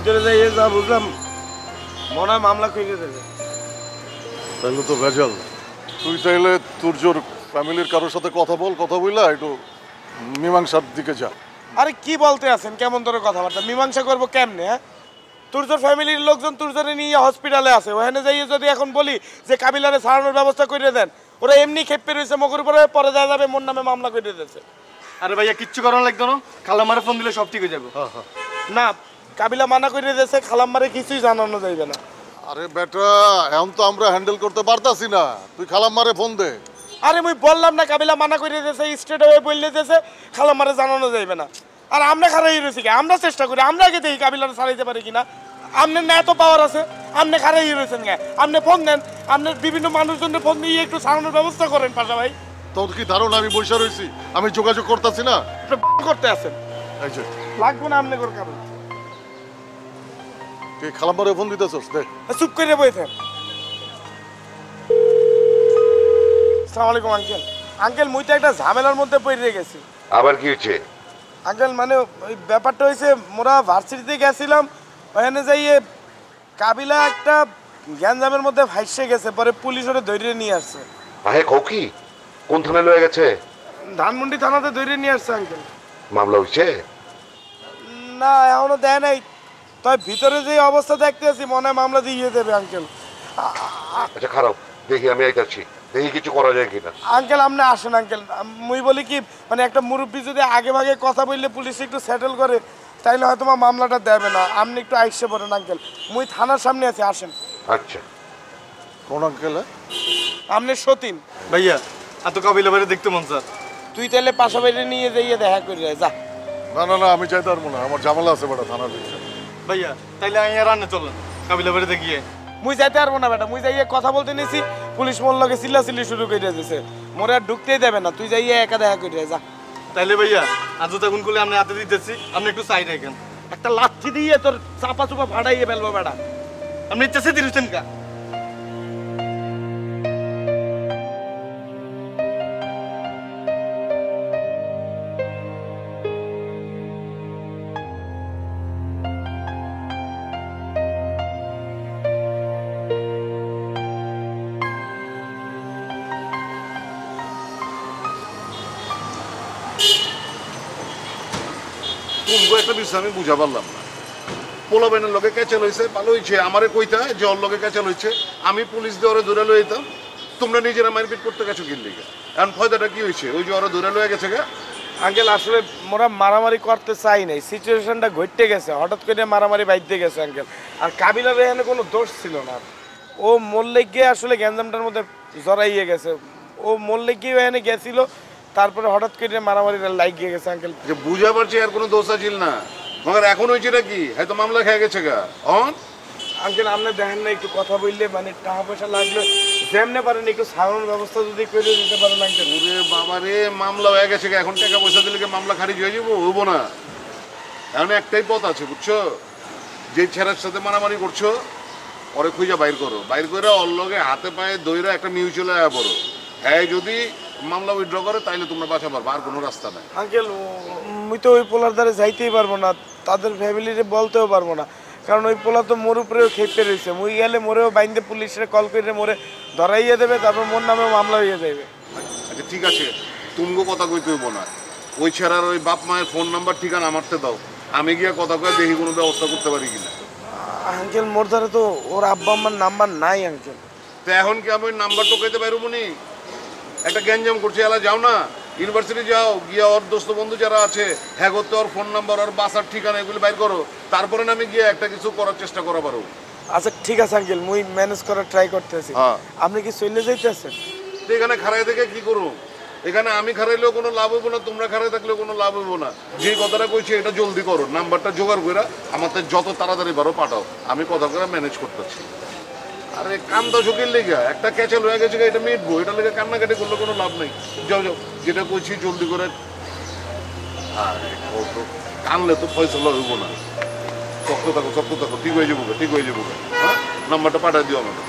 ভিতরে যাই যা বুঝলাম মনে হয় মামলা কইরে দেবে। তাহলে তো ভেজাল। তুই চাইলে তোর জোর ফ্যামিলির কারোর সাথে কথা বল, কথা বললা একটু মীমাংসার দিকে যা। আরে কি বলতে আছেন, কেমন ধরে কথাবার্তা? মীমাংসা করবো কেমনে? হ্যাঁ, তুরজোর ফ্যামিলির লোকজন তুরজোরে নিয়ে হসপিটালে আছে, ওখানে যাইয়ে যদি এখন বলি যে কাবিলারে ছাড়ানোর ব্যবস্থা করে দেন, ওরা এমনি খেপে রয়েছে মগর উপরে, পরে দেখা যাবে মোর নামে মামলা করে দিয়েছে। আরে ভাইয়া কিচ্ছু করানো লাগতো না, খালামারে ফোন দিলে সব ঠিক হয়ে যাবে। না, কাবিলা মানা করে দিয়েছে, খালাম্মারে কিছুই জানানো যাইবে না। আরে বেটা, এখন তো আমরা হ্যান্ডেল করতে পারতাছি না, তুই খালাম্মারে ফোন দে। আরে মুই বললাম না কাবিলা মানা করে দিয়েছে, স্ট্রেট হয়ে বললে দিয়েছে খালাম্মারে জানানো যাইবে না। আর আমরা খারাই রয়েছি কি? আমরা চেষ্টা করি, আমরা আগে দেখি কাবিলারে ছাড়াইতে পারি কিনা। আপনার না এত পাওয়ার আছে, আপনি খারাই রয়েছেন কে? আপনি ফোন দেন, আপনার বিভিন্ন মানুষজনের ফোন দিয়ে একটু ছাড়ানোর ব্যবস্থা করেন পাশা ভাই। তোর কি ধারণা আমি বসে রয়েছি, আমি যোগাযোগ করতেছি না? করতে আছেন এই যে লাগবো না আপনি করে কাবিল। তুই খালাম্মারে ফোন দিতেছস? দে। চুপ করে বইতেন। আসসালামু আলাইকুম আঙ্কেল। আঙ্কেল মুই তো একটা ঝামেলার মধ্যে পড়ে গেছি। আবার কি হচ্ছে? আঙ্কেল মানে ওই ব্যাপারটা হয়েছে, মোরা ভার্সিটিতে গেছিলাম, ওখানে যাইয়ে কাবিলা একটা গ্যাঞ্জামের মধ্যে ভাইসে গেছে, পরে পুলিশ ওরে ধরে নিয়ে আসছে। আহে কি কোন থানায় লয়ে গেছে? ধানমন্ডি থানাতে ধরে নিয়ে আসছে আঙ্কেল। মামলা হইছে? না এখনো দেয় নাই, তবে ভিতরে যে অবস্থা দেখতে আছি মনে হয় মামলা দিয়ে দেবে আঙ্কেল। আচ্ছা খারাপ, দেখি আমি আইতাছি, দেখি কিছু করা যায় কিনা। আঙ্কেল আপনি আসেন আঙ্কেল, মুই বলি কি মানে একটা মুরব্বী যদি আগে ভাগে কথা বললে পুলিশ একটু সেটেল করে, তাইলে হয়তো মামলাটা দেবে না। আপনি একটু আইসে পড়েন আঙ্কেল, মুই থানার সামনে আছি, আসেন। আচ্ছা। কোন আঙ্কেল? আপনি সতীন ভাইয়া এত কাবিলা বাড়ি দেখতে মন স্যার। তুই তাহলে পাশা বাইরে নিয়ে যাইয়ে দেখা করে যা। না না না, আমি চাইতে পারবো না, আমার ঝামেলা আছে বেটা থানার ভিতরে। ভাইয়া তাইলে আমি আর রান্না চলেন কাবিলা বাড়িতে গিয়ে। মুই যাইতে পারবো না বেটা, মুই যাইয়ে কথা বলতে নিছি, পুলিশ মোর লগে চিল্লাচিল্লি শুরু করে দিয়েছে, মোরে আর ঢুকতেই দেবে না। তুই যাইয়ে একা দেখা করে যা। তাইলে ভাইয়া আজ তখন করলে আপনি হাতে দিতেছি, আপনি একটু সাইড রাখেন। একটা লাঠি দিয়ে তোর চাপা চুপা ফাটাইয়ে ফেলবো বেটা। আপনি ইচ্ছা সে দিচ্ছেন কা? কোন একটা বিষয় আমি বুঝা পারলাম না। পোলা বাইনের লগে ক্যাচাল হয়েছে, ভালো হয়েছে, আমারে কইতা যে ওর লগে ক্যাচাল হয়েছে, আমি পুলিশ দিয়ে ওরা ধরে লয়ে যেতাম, তোমরা নিজেরা মারপিট করতে গেছো কি লিগা? এখন ফয়দাটা কি হয়েছে? ওই যে ওরা ধরে লয়ে গেছে গা। আঙ্কেল আসলে মোরা মারামারি করতে চাই নাই, সিচুয়েশনটা ঘটতে গেছে, হঠাৎ করে মারামারি বাইতে গেছে আঙ্কেল। আর কাবিলার এখানে কোনো দোষ ছিল না, ও মরলে গিয়ে আসলে গ্যাঞ্জামটার মধ্যে জড়াইয়ে গেছে। ও মরলে গিয়ে এখানে গেছিল, তারপরে হঠাৎ করে মারামারিটা লাগিয়ে গেছে আঙ্কেল। যে বুঝা পারছি আর কোনো দোষ আছিল না, মগর এখন হয়েছে কি হয়তো মামলা খেয়ে গেছে গা। আঙ্কেল আপনি দেখেন না, একটু কথা বললে মানে টাকা পয়সা লাগলে যেমনে পারেন একটু সারানোর ব্যবস্থা যদি করে দিতে পারেন আঙ্কেল। ওরে বাবা রে, মামলা হয়ে গেছে গা, এখন টাকা পয়সা দিলে কি মামলা খারিজ হয়ে যাবো? হবো না। এখন একটাই পথ আছে বুঝছো, যে ছেলের সাথে মারামারি করছো ওরে খুঁজে বাইর করো, বাইর করে ওর লগে হাতে পায়ে দইরা একটা মিউচুয়াল আয়া পড়ো। হ্যাঁ যদি মামলা উইথড্র করে তাইলে তোমরা বাঁচা পারবে, আর কোনো রাস্তা নাই। আঙ্কেল মুই তো ওই পোলার দ্বারে যাইতেই পারবো না, তাদের ফ্যামিলিরে বলতেও পারবো না, কারণ ওই পোলা তো মোর উপরেও খেপে রয়েছে। মুই গেলে মোরেও বাইন্দে পুলিশে কল করে মোরে ধরাইয়ে দেবে, তারপর মোর নামেও মামলা হয়ে যাবে। আচ্ছা ঠিক আছে, তুমগো কথা কইতে হইব না, ওই ছেড়ার ওই বাপ মায়ের ফোন নাম্বার ঠিকানা আমারতে দাও, আমি গিয়া কথা কয়ে দেখি কোনো ব্যবস্থা করতে পারি কিনা। আঙ্কেল মোর ধারে তো ওর আব্বা আম্মার নাম্বার নাই আঙ্কেল। তো এখন কি আমি ওই নাম্বার টোকাইতে পারবো নি? একটা গ্যাঞ্জাম করছে, এলা যাও না ইউনিভার্সিটি যাও, গিয়া ওর দোস্ত বন্ধু যারা আছে হ্যাঁ করতে ওর ফোন নাম্বার ওর বাসার ঠিকানা এগুলি বাইর করো, তারপরে না আমি গিয়ে একটা কিছু করার চেষ্টা করা পারো। আচ্ছা ঠিক আছে আঙ্কেল, মুই ম্যানেজ করার ট্রাই করতেছি। আপনি কি চলে যাইতেছেন? এখানে খারাই থেকে কি করো? এখানে আমি খারাইলেও কোনো লাভ হইব না, তোমরা খারাই থাকলেও কোনো লাভ হইব না। যে কথাটা কইছি এটা জলদি করো, নাম্বারটা জোগাড় করে আমাদের যত তাড়াতাড়ি পারো পাঠাও, আমি কথা করে ম্যানেজ করতেছি। আরে কান্দা ঝুঁকির লেগে একটা ক্যাচেল হয়ে গেছে, এটা মিটবো, এটা লেগে কান্নাকাটি করলে কোনো লাভ নেই। যাও যাও, যেটা কইছি জলদি করে। আরে কত কানলে তো ফয়সলা হইব না, শক্ত থাকো, ঠিক হয়ে যাবো, ঠিক হয়ে যাবো। হ্যাঁ নাম্বারটা পাঠিয়ে দিও আমাকে।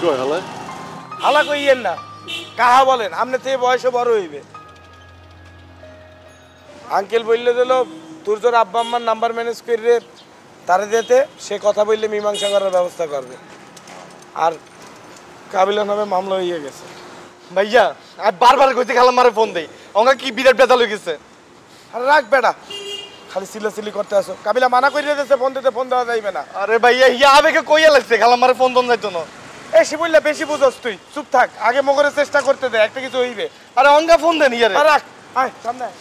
কয় হালায়? হালা কইয়েন না, কাহা বলেন, আপনি থেকে বয়সে বড় হইবে। আঙ্কেল বললে দিল তোর জোর আব্বা আম্মার নাম্বার ম্যানেজ করে তারে দিতে, সে কথা বললে মীমাংসা করার ব্যবস্থা করবে। আর কাবিলার নামে মামলা হয়ে গেছে। ভাইয়া আমি বারবার কইতে খালাম মারে ফোন দেই, ওঙ্গা কি বিরাট ব্যথা লেগেছে। আর রাখ বেটা, খালি চিল্লাচিল্লি করতে আসো। কাবিলা মানা করে দিতেছে ফোন দিতে, ফোন দেওয়া যাইবে না। আরে ভাইয়া ইয়া আবেগে কইয়া লাগছে, খালাম মারে ফোন দন যাইতো না। এসে বললে বেশি বুঝোস তুই, চুপ থাক, আগে মগরের চেষ্টা করতে দে, একটা কিছু হইবে। আরে অঙ্গা ফোন দেন ইয়ারে। আর রাখ, আয় সামনে আয়।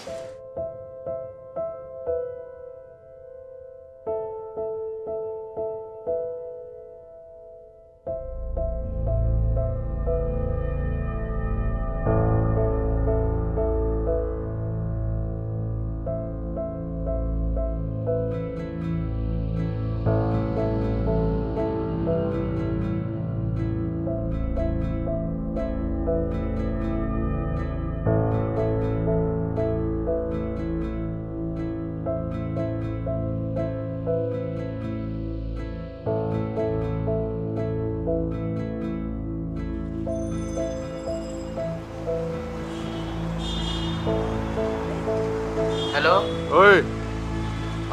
হ্যালো, ওই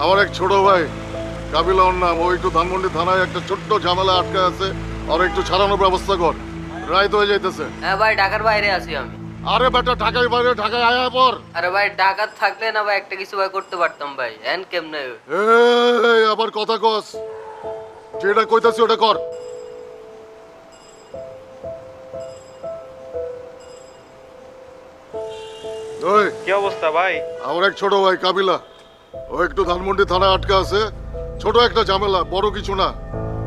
আমার এক ছোট ভাই কাবিলা ওর নাম, ও একটু ধানমন্ডি থানায় একটা ছোট্ট ঝামেলা আটকে আছে, আর একটু ছাড়ানোর ব্যবস্থা কর, রাইত হয়ে যাইতেছে। হ্যাঁ ভাই ঢাকার বাইরে আছি আমি। আরে বেটা ঢাকায় বাইরে, ঢাকায় আয়া পর। আরে ভাই ঢাকা থাকলে না ভাই একটা কিছু ভাই করতে পারতাম ভাই, এন কেমনে? এই আবার কথা কস, যেটা কইতাছি ওটা কর। ওই কি অবস্থা ভাই? আমার এক ছোট ভাই কাবিলা, ও একটু ধানমন্ডি থানায় আটকে আছে, ছোট একটা ঝামেলা, বড় কিছু না,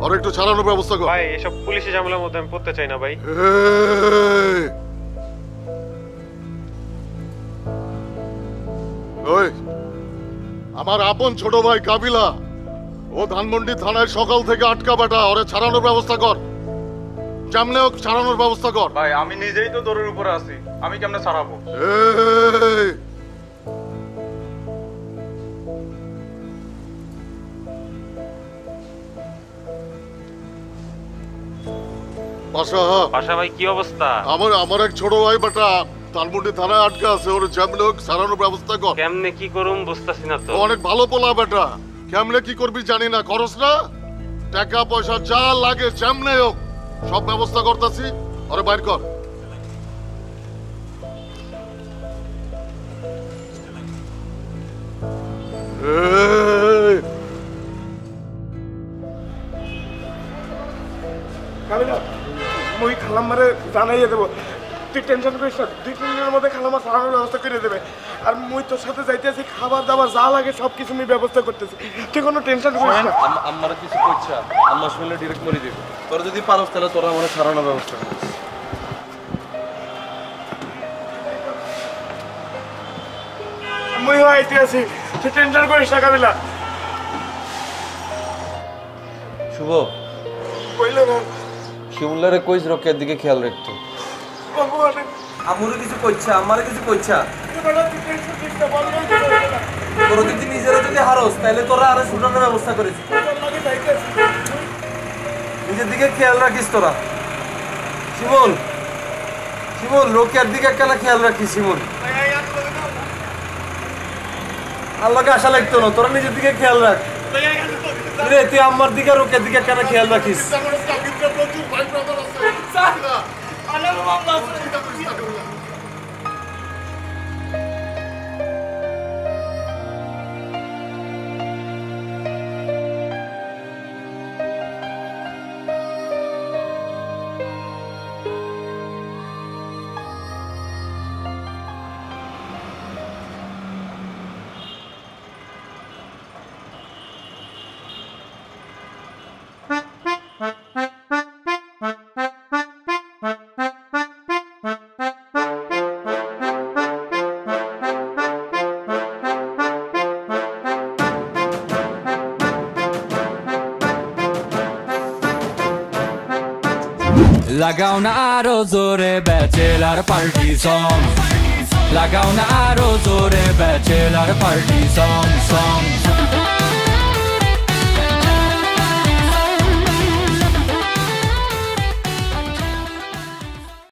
আর একটু ছাড়ানোর ব্যবস্থা কর। ভাই এসব পুলিশি ঝামেলার মধ্যে আমি পড়তে চাই না ভাই। এই, ওই আমার আপন ছোট ভাই কাবিলা, ও ধানমন্ডি থানায় সকাল থেকে আটকা বেটা, ওরে ছাড়ানোর ব্যবস্থা কর, যেমনে হোক ছাড়ানোর ব্যবস্থা কর। ভাই আমি নিজেই তো দৌড়ের উপরে আছি, আমি কেমনে ছাড়াবো? এই, পাশা, পাশা ভাই কি অবস্থা? আমার এক ছোট ভাই বেটা ধানমন্ডি থানায় আটকা আছে, ওরে যেমনে হোক ছাড়ানোর ব্যবস্থা কর। কেমনে কি করুম বুঝতাছি না তো। ও অনেক ভালো পোলা বেটা, কেমনে কি করবি জানি না, খরচ না, টাকা পয়সা যা লাগে যেমনে হোক সব ব্যবস্থা করতেছি, ওরে বাইর কর। এই, কাবিলা মুই খালাম্মারে জানাইয়ে দেবো, তুই টেনশন করিস না, 2-3 দিনের মধ্যে খালাম্মা সারানোর ব্যবস্থা করে দেবে। আর মুই তোর সাথে যাইতেছি, খাবার দাবার যা লাগে সব কিছু আমি ব্যবস্থা করতেছি, তুই কোনো টেনশন করিস না। আমার কিছু কইছা আম্মা শুনলে ডাইরেক্ট মরে যাবে, তোরা যদি পারস তাহলে তোরা আমার ছাড়ানোর ব্যবস্থা কর। মুই হইতে আছি, তুই টেনশন করিস না কাবিলা। শুভ কইলে না শিমুল্লারে কইস রকের দিকে খেয়াল রাখতো। বাবু অনেক আমুরে কিছু কইছা, আমারে কিছু কইছা, তুই টেনশন করিস না, বল তোরা যদি নিজেরা যদি হারস তাহলে তোরা আরো ছুটানোর ব্যবস্থা করিস। লাগে যাইতে আছি। নিজের দিকে খেয়াল রাখিস তোরা। শিমুল, শিমুল রোকের দিকে কেন খেয়াল রাখিস? শিমুল আল্লাহকে আশা লাগতো না, তোরা নিজের দিকে খেয়াল রাখ রে। তুই আমার দিকে রোকের দিকে কেন খেয়াল রাখিস? প্রচুর ভাই ব্রাদার আছে। লাগাও না আরো জোরে ব্যাচেলার পার্টি সং, লাগাও না আরো জোরে ব্যাচেলার পার্টি সং সং।